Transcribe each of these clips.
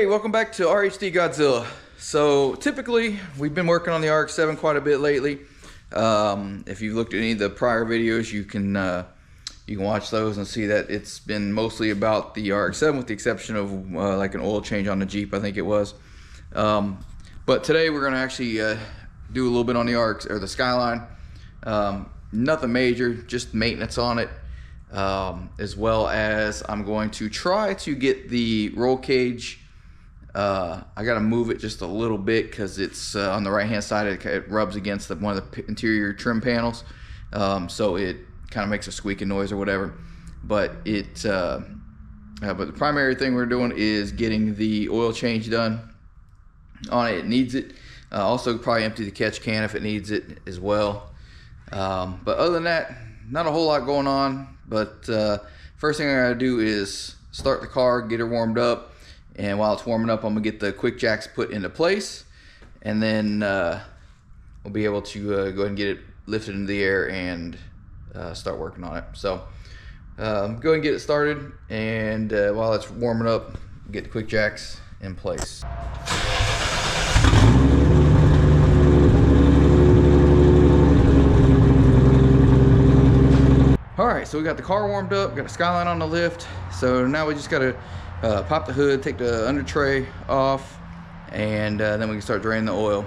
welcome back to RHD Godzilla. So typically we've been working on the RX-7 quite a bit lately. If you've looked at any of the prior videos, you can watch those and see that it's been mostly about the RX-7 with the exception of like an oil change on the Jeep, I think it was. But today we're gonna actually do a little bit on the RX or the Skyline. Nothing major, just maintenance on it. As well as I'm going to try to get the roll cage. I gotta move it just a little bit because it's on the right hand side. It rubs against one of the interior trim panels, so it kind of makes a squeaking noise or whatever. But the primary thing we're doing is getting the oil change done on it. It needs it. Also probably empty the catch can if it needs it as well. But other than that, not a whole lot going on. But first thing I gotta do is start the car, get her warmed up, and while it's warming up, I'm gonna get the quick jacks put into place, and then we'll be able to go ahead and get it lifted into the air and start working on it. So go ahead and get it started, and while it's warming up, get the quick jacks in place. Alright, so we got the car warmed up, got the Skyline on the lift, so now we just gotta pop the hood, take the under tray off, and then we can start draining the oil.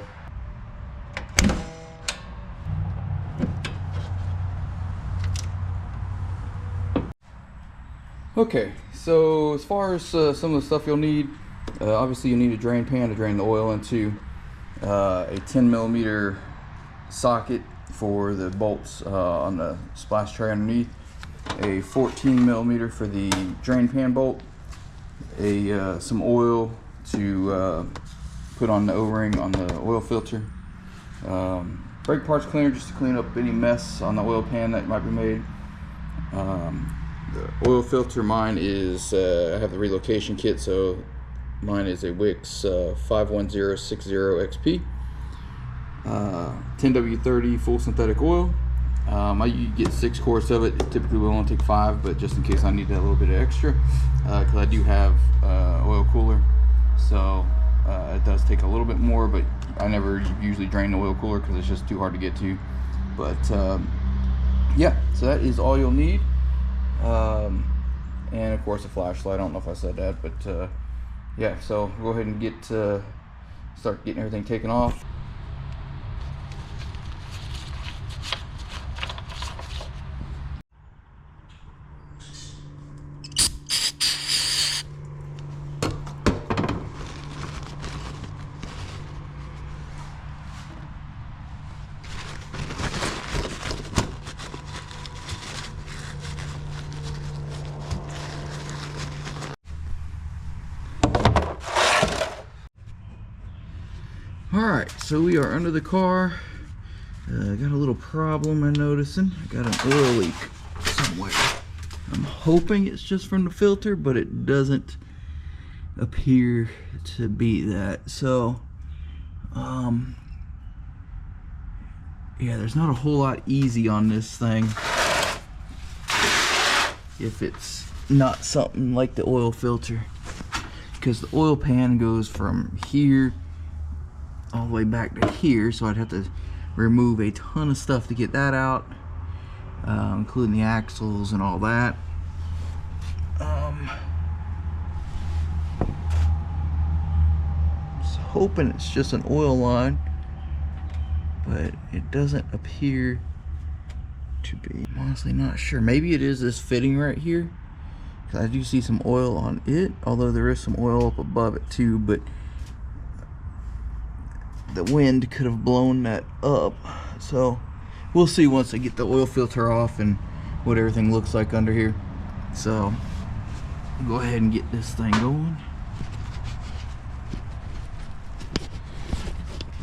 Okay, so as far as some of the stuff you'll need, obviously you need a drain pan to drain the oil into, a 10mm socket for the bolts on the splash tray underneath, a 14mm for the drain pan bolt, some oil to put on the O-ring on the oil filter, brake parts cleaner just to clean up any mess on the oil pan that might be made. The oil filter, mine is I have the relocation kit, so mine is a Wix 51060XP. 10W30 full synthetic oil. I get 6 quarts of it. Typically we only take 5, but just in case I need that little bit of extra, because I do have oil cooler, so it does take a little bit more, but I never usually drain the oil cooler because it's just too hard to get to. But yeah, so that is all you'll need, and of course a flashlight. I don't know if I said that, but yeah, so we'll go ahead and start getting everything taken off. Alright, so we are under the car. Got a little problem I'm noticing. I got an oil leak somewhere. I'm hoping it's just from the filter, but it doesn't appear to be that. So, yeah, there's not a whole lot easy on this thing if it's not something like the oil filter, because the oil pan goes from here all the way back to here, so I'd have to remove a ton of stuff to get that out, including the axles and all that. Just hoping it's just an oil line, but it doesn't appear to be. I'm honestly not sure. Maybe it is this fitting right here, because I do see some oil on it, although there is some oil up above it too, but the wind could have blown that up. So we'll see once I get the oil filter off and what everything looks like under here. So go ahead and get this thing going.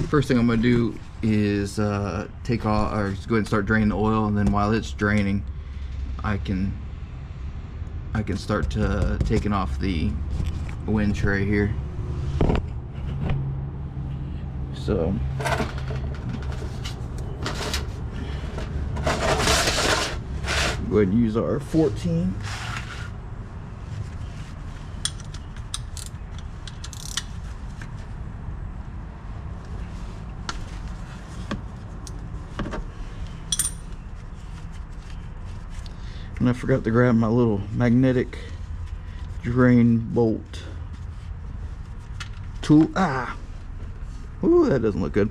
First thing I'm going to do is take off, or just go ahead and start draining the oil, and then while it's draining, I can start taking off the wind tray here. So go ahead and use our 14. And I forgot to grab my little magnetic drain bolt tool. Ooh, that doesn't look good.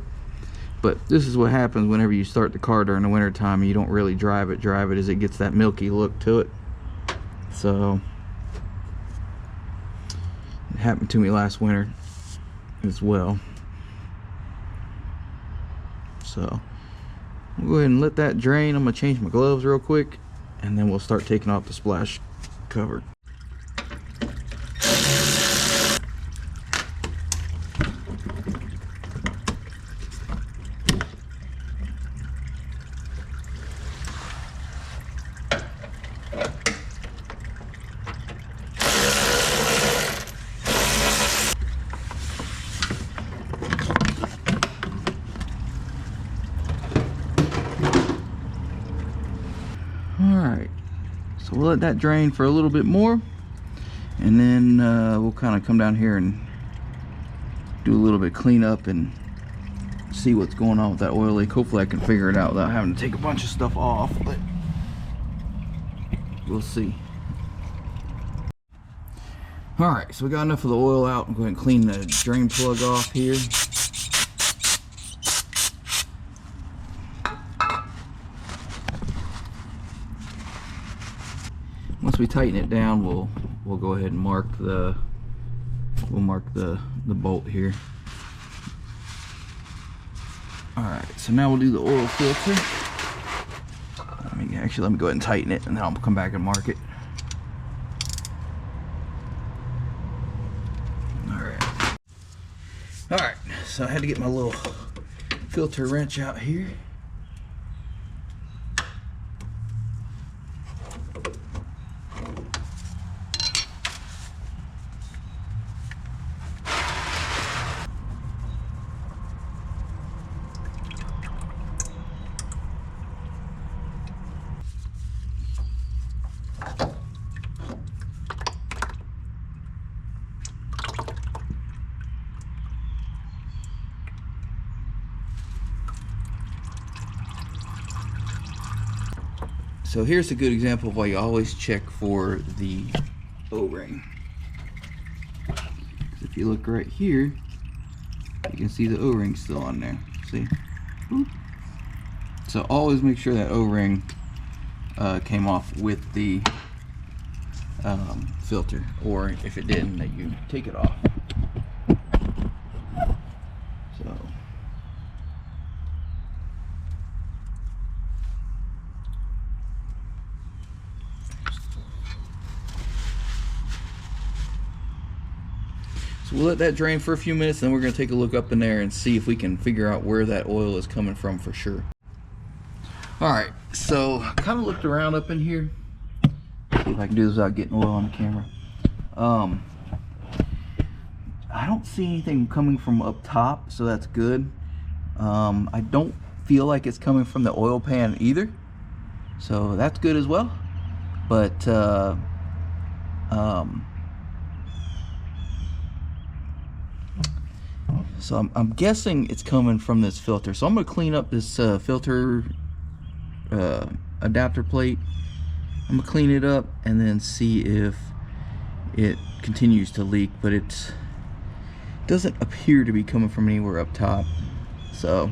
But this is what happens whenever you start the car during the winter time and you don't really drive it is it gets that milky look to it. So it happened to me last winter as well. So we'll go ahead and let that drain. I'm gonna change my gloves real quick and then we'll start taking off the splash cover. Alright, so we'll let that drain for a little bit more, and then we'll kind of come down here and do a little bit of cleanup and see what's going on with that oil leak. Hopefully I can figure it out without having to take a bunch of stuff off, but we'll see. Alright, so we got enough of the oil out. I'm going to clean the drain plug off here. Once we tighten it down, we'll go ahead and mark the bolt here. All right, so now we'll do the oil filter. Let me go ahead and tighten it, and then I'll come back and mark it. All right, so I had to get my little filter wrench out here. So here's a good example of why you always check for the O-ring. If you look right here, you can see the O-ring still on there. See? Boop. So always make sure that O-ring came off with the filter, or if it didn't, that you take it off. So we'll let that drain for a few minutes, then we're going to take a look up in there and see if we can figure out where that oil is coming from for sure. Alright, so I kind of looked around up in here. See if I can do this without getting oil on the camera. I don't see anything coming from up top, so that's good. I don't feel like it's coming from the oil pan either, so that's good as well. But so I'm guessing it's coming from this filter. So I'm going to clean up this filter adapter plate. I'm going to clean it up and then see if it continues to leak, but it doesn't appear to be coming from anywhere up top. So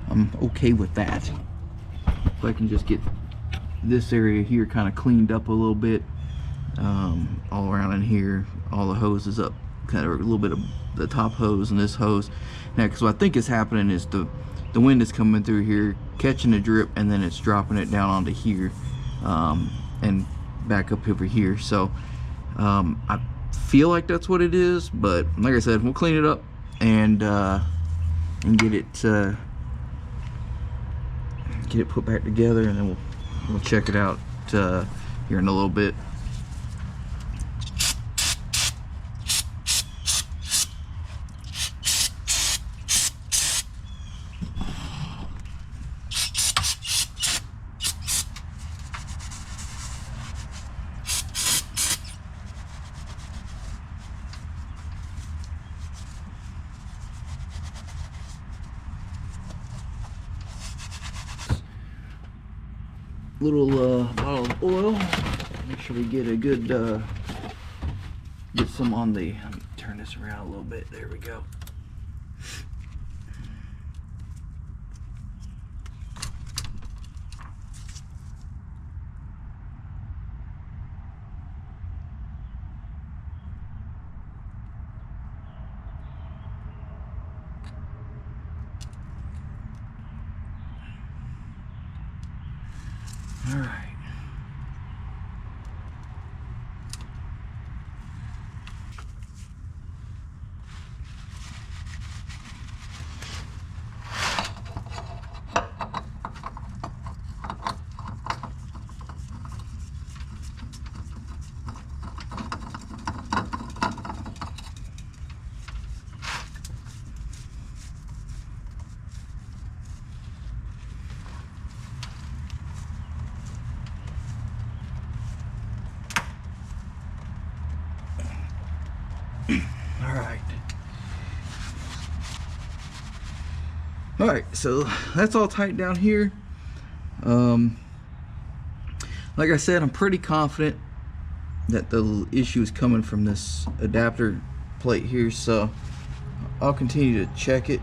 I'm okay with that. If I can just get this area here kind of cleaned up a little bit, all around in here, all the hoses up, kind of a little bit of the top hose and this hose. Now, because what I think is happening is the wind is coming through here, catching the drip, and then it's dropping it down onto here, and back up over here. So I feel like that's what it is, but like I said, we'll clean it up and get it put back together, and then we'll check it out here in a little bit. little bottle of oil. Make sure we get a good, get some on the, let me turn this around a little bit. There we go. All right. All right, so that's all tight down here. Like I said, I'm pretty confident that the issue is coming from this adapter plate here, so I'll continue to check it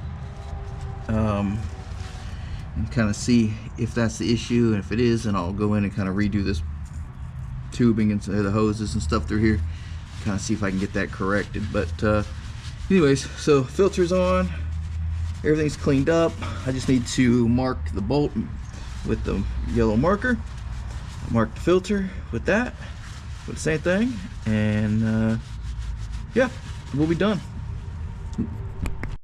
and kind of see if that's the issue, and if it is, then I'll go in and kind of redo this tubing and the hoses and stuff through here, kind of see if I can get that corrected. But anyways, so filter's on, everything's cleaned up. I just need to mark the bolt with the yellow marker, mark the filter with that, with the same thing, and yeah, we'll be done.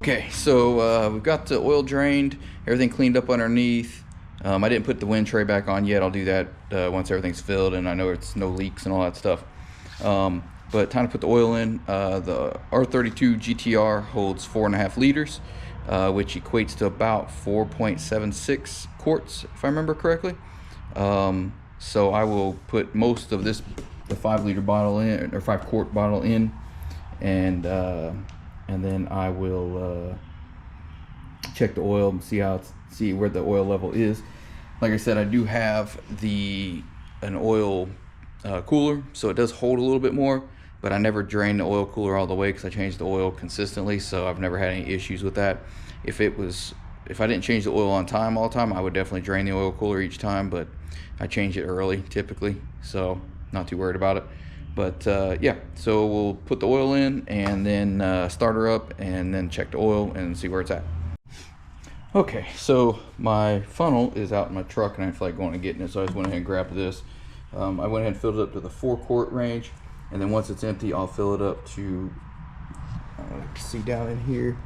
Okay, so we've got the oil drained, everything cleaned up underneath. I didn't put the wind tray back on yet. I'll do that once everything's filled and I know it's no leaks and all that stuff. But time to put the oil in. The R32 GTR holds 4.5 liters, which equates to about 4.76 quarts, if I remember correctly. So I will put most of this, the 5-liter bottle in, or 5-quart bottle in, and then I will check the oil and see where the oil level is. Like I said, I do have an oil cooler, so it does hold a little bit more, but I never drain the oil cooler all the way because I change the oil consistently, so I've never had any issues with that. If I didn't change the oil on time all the time, I would definitely drain the oil cooler each time, but I change it early typically, so not too worried about it. But yeah, so we'll put the oil in and then start her up and then check the oil and see where it's at. Okay, so my funnel is out in my truck and I feel like going and getting it, so I just went ahead and grabbed this. I went ahead and filled it up to the 4-quart range, and then once it's empty, I'll fill it up to, see down in here,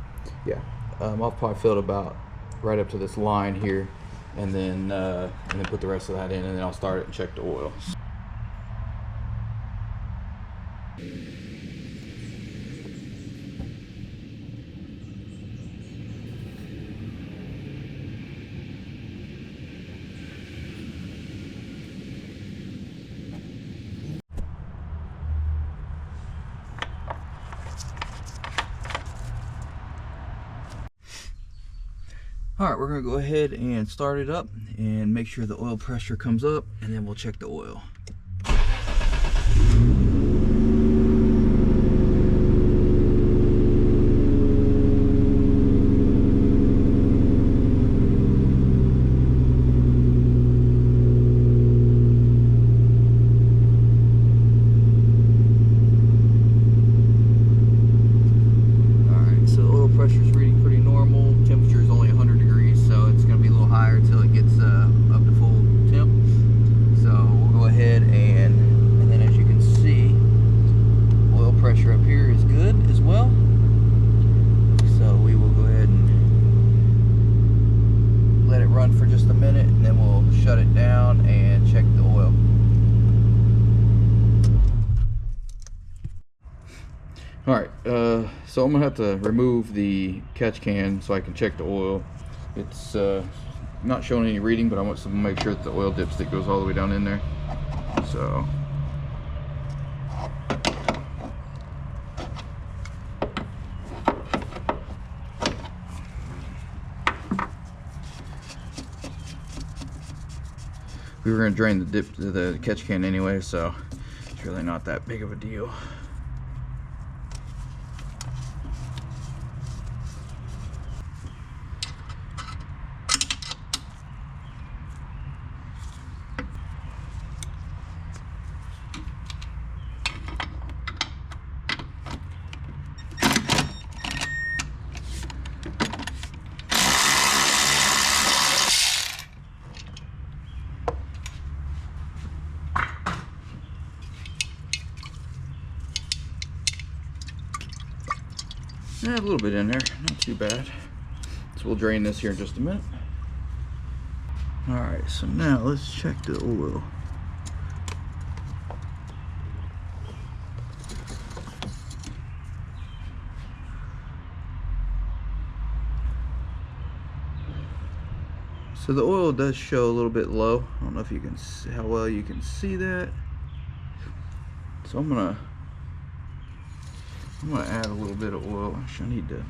yeah, I'll probably fill it about right up to this line here, and then put the rest of that in, and then I'll start it and check the oil. All right, we're gonna go ahead and start it up and make sure the oil pressure comes up, and then we'll check the oil. For just a minute, and then we'll shut it down and check the oil. All right, so I'm gonna have to remove the catch can so I can check the oil. It's not showing any reading, but I want to make sure that the oil dipstick goes all the way down in there. So we were gonna drain the catch can anyway, so it's really not that big of a deal. Yeah, a little bit in there, not too bad. So we'll drain this here in just a minute. All right, so now let's check the oil. So the oil does show a little bit low. I don't know if you can see how well you can see that. So I'm gonna add a little bit of oil. Actually, I need to.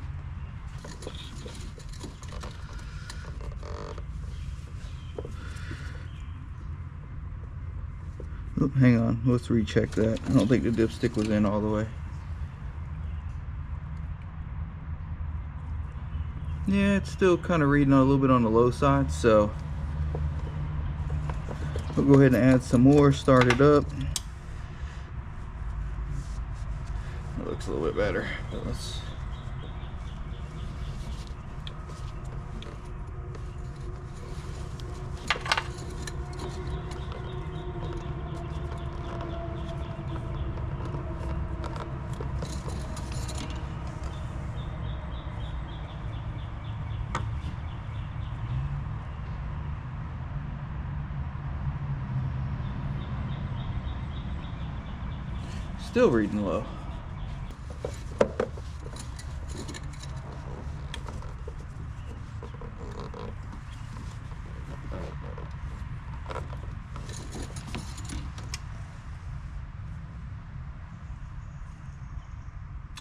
Oh, hang on, let's recheck that. I don't think the dipstick was in all the way. Yeah, it's still kind of reading a little bit on the low side, so we'll go ahead and add some more, start it up. It looks a little bit better, but let's. Still reading low.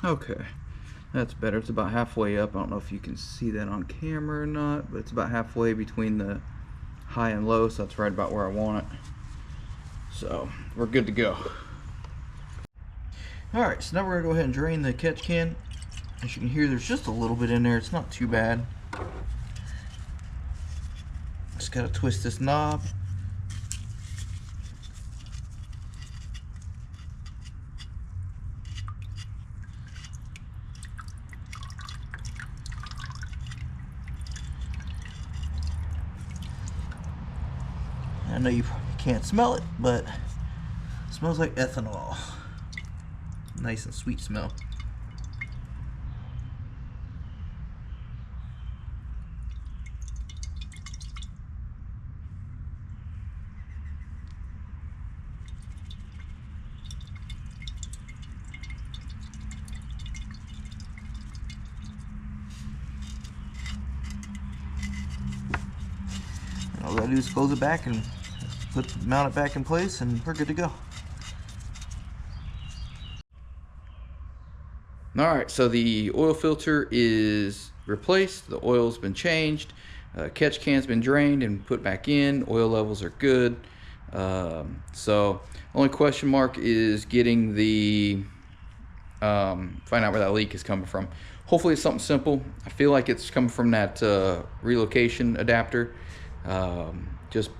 Okay, that's better. It's about halfway up. I don't know if you can see that on camera or not, but it's about halfway between the high and low, so that's right about where I want it. So we're good to go. Alright, so now we're going to go ahead and drain the catch can. As you can hear, there's just a little bit in there. It's not too bad. Just got to twist this knob. I know you can't smell it, but it smells like ethanol. Nice and sweet smell. And all we gotta do is close it back and mount it back in place, and we're good to go. Alright, so the oil filter is replaced, the oil's been changed, catch can's been drained and put back in, oil levels are good. So only question mark is getting the, find out where that leak is coming from. Hopefully it's something simple. I feel like it's coming from that relocation adapter, just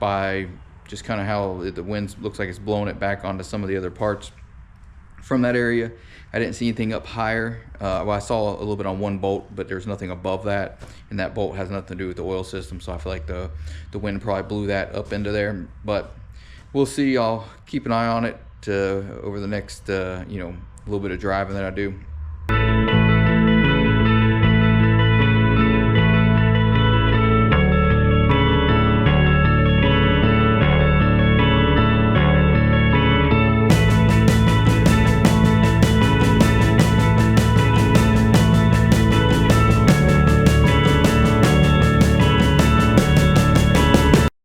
kind of how the wind looks like it's blowing it back onto some of the other parts from that area. I didn't see anything up higher. Well, I saw a little bit on one bolt, but there's nothing above that, and that bolt has nothing to do with the oil system, so I feel like the wind probably blew that up into there. But we'll see. I'll keep an eye on it over the next little bit of driving that I do.